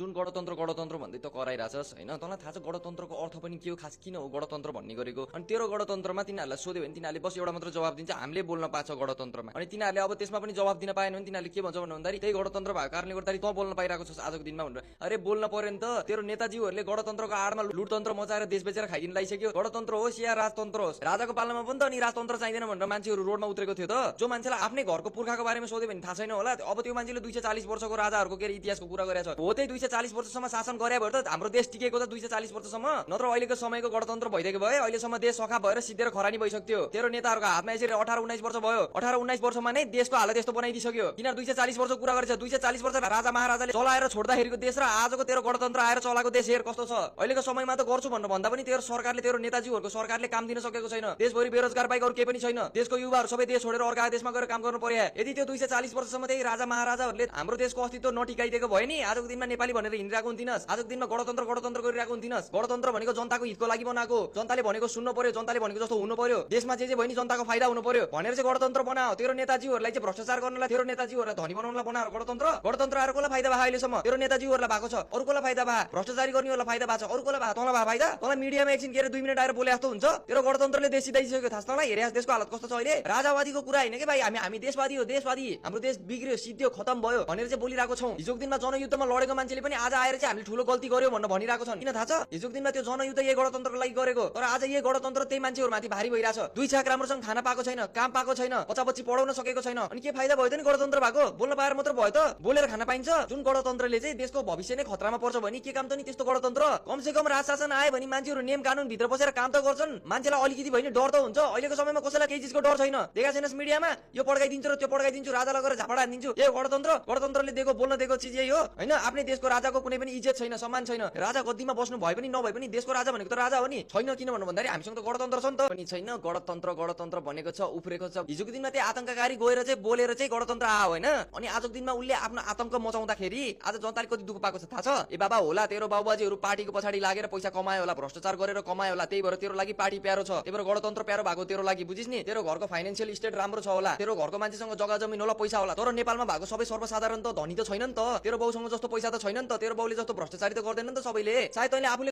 जुन गणतन्त्र गणतन्त्र भन्दै त कराइरहेछस् हैन, तँलाई थाहा छ गणतन्त्रको अर्थ पनि के हो, खास किन हो गणतन्त्र भन्ने गरेको। अनि तेरो गणतन्त्रमा तिनीहरूलाई सोध्यो भने तिनीहरूले बस एउटा मात्र जवाब दिन्छ, हामीले बोल्न पाछ गणतन्त्रमा। अनि तिनीहरूले अब त्यसमा पनि जवाब दिन पाएन भने तिनीहरूले के भन्छ भन्दाखेरि त्यही गणतन्त्र भएको कारणले गर्दाखेरि तँ बोल्न पाइरहेको छस् आजको दिनमा भनेर। अरे बोल्न पर्यो नि त, तेरो नेताजीहरूले गणतन्त्रको आडमा लुटतन्त्र मचाएर देश बेचेर खाइदिन लागिसक्यो। गणतन्त्र होस् या राजतन्त्र होस्, राजाको पालामा पनि त अनि राजतन्त्र चाहिँदैन भनेर मान्छेहरू रोडमा उत्रेको थियो त। जो मान्छेलाई आफ्नै घरको पुर्खाको बारेमा सोध्यो भने थाहा छैन होला, अब त्यो मान्छेले 240 वर्षको राजाहरूको के इतिहासको कुरा गरेछ हो। त्यही 240 वर्षसम्म शासन गरे भएर त हाम्रो देश टिकेको त 240 वर्षसम्म, नत्र अहिलेको समयको गणतन्त्र भइदिएको भए अहिलेसम्म देश सखा भएर सिद्धेर खरानी भइसक्थ्यो। तेरो नेताहरूको हातमा यसरी 18-19 वर्ष भयो, 18-19 वर्षमा नै देशको हालत यस्तो बनाइदिसक्यो। किन 240 वर्षको कुरा गरेछ, 240 वर्ष राजा महाराजाले चलाएर छोड्दाखेरिको देश र आजको तेरो गणतन्त्र आएर चलाएको देश हेर कस्तो छ। अहिलेको समयमा त गर्छु भन्दा पनि तेरो सरकारले, तेरो नेताजीहरूको सरकारले काम दिन सकेको छैन। देशभरि बेरोजगार बाहेक अरू केही पनि छैन। देशको युवाहरू सबै देश छोडेर अर्का देशमा गएर काम गर्नु पर्यो। यदि त्यो 240 वर्षसम्म त्यही राजा महाराजाहरूले हाम्रो देशको अस्तित्व नटिकाइदिएको भयो नि, आजको दिनमा नेपाली भनेर हिँडिरहेको हुन्थिनस्। आजको दिनमा गणतन्त्र गणतन्त्र गरिरहेको हुन्थिनस्। गणतन्त्र भनेको जनताको हितको लागि बनाएको, जनताले भनेको सुन्नु पर्यो, जनताले भनेको जस्तो हुनु पर्यो, देशमा जे भयो नि जनताको फाइदा हुनु पर्यो भनेर चाहिँ गणतन्त्र बनाओ। तेरो नेताजीहरूलाई चाहिँ भ्रष्टाचार गर्नलाई, तेरो नेताजीहरूलाई धनी बनाउनलाई बनाएर गणतन्त्र गणतन्त्र आएर कसलाई फाइदा भयो अहिलेसम्म? तेरो नेताजीहरूलाई भएको छ, अरू कसलाई फाइदा भयो? भ्रष्टाचारी गर्नेहरूलाई फाइदा भएको छ, अरू कसलाई भयो? तँलाई भयो फाइदा? तँलाई मिडियामा एकछिन के 2 मिनेट आएर बोले जस्तो हुन्छ। तेरो गणतन्त्रले देश सिधाइसक्यो। थाहा छ तँलाई? हेरे देशको हालत कस्तो छ अहिले। राजावादीको कुरा हैन के भाइ, हामी देशवादी हो, देशवादी, हाम्रो देश बिग्रियो, सिद्धियो, खतम भयो भनेर चाहिँ बोलिरहेको छौं। हिजोको दिनमा जनयुद्धमा लडेको मान्छेले पनि आज आएर चाहिँ हामीले ठुलो गल्ती गर्यो भनेर भनिरहेको छन्। किन थाहा छ? हिजोको दिनमा त्यो जनयुद्ध यही गणतन्त्रको लागि गरेको, तर आज यही गणतन्त्र त्यही मान्छेहरुमाथि भारी भइरहेछ। दुई छाक राम्रोसँग खाना पाएको छैन, काम पाएको छैन, बच्चा-बच्ची पढाउन सकेको छैन। अनि के फाइदा भयो त नि गणतन्त्र भएको? बोल्न पाएर मात्र भयो त? बोलेर खाना पाइन्छ? जुन गणतन्त्रले चाहिँ देशको भविष्य नै खतरामा पर्छ भने के काम त नि त्यस्तो गणतन्त्र? कमसे कम राज शासन आयो भने मान्छेहरु नियम कानून भित्र बसेर काम त गर्छन्। मान्छेलाई अलिकति भयो नि डर त हुन्छ। अहिलेको समयमा कसैलाई केही चिजको डर छैन। देखा छैनस् मिडियामा यो पड्काइदिन्छु र त्यो पड्काइदिन्छु, राजा लगेर झापडा हान्दिन्छु। यो गणतन्त्रले दिएको बोल्न दिएको चिज यही हो हैन। आफ्नै देशको राजाको कुनै पनि इज्जत छैन, सम्मान छैन। राजा गद्दीमा बस्नु भए पनि नभए पनि देशको राजा भनेको त राजा हो नि। छैन किन भन्नु भन्दाखेरि हामीसँग त गणतन्त्र छ नि त। पनि छैन गणतन्त्र भनेको छ, उफ्रेको छ। हिजोको दिनमा त्यही आतंककारी गएर चाहिँ बोलेर चाहिँ गणतन्त्र आयो हैन। अनि आजको दिनमा उले आफ्नो आतंक मचाउँदाखेरि आज जनताले कति दुःख पाएको छ थाहा छ? ए बाबा होला तेरो बाबुबाजीहरु पार्टीको पछाडी लागेर पैसा कमायो होला, भ्रष्टाचार गरेर कमायो होला, त्यही भएर तेरो लागि पार्टी प्यारो छ, त्यही भएर गणतन्त्र प्यारो भएको तेरो लागि, बुझिस् नि? तेरो घरको फाइनान्शियल स्टेट राम्रो छ होला, तेरो घरको मान्छेसँग जग्गा जमिन होला, पैसा होला। तर नेपालमा भएको सबै सर्वसाधारण त धनी त छैन नि त। तेरो बाउसँग जस्तो पैसा त छैन नि त। तेरो बाउले जस्तो भ्रष्टाचारी त गर्दैन नि त सबैले। सायद तैँले आफूले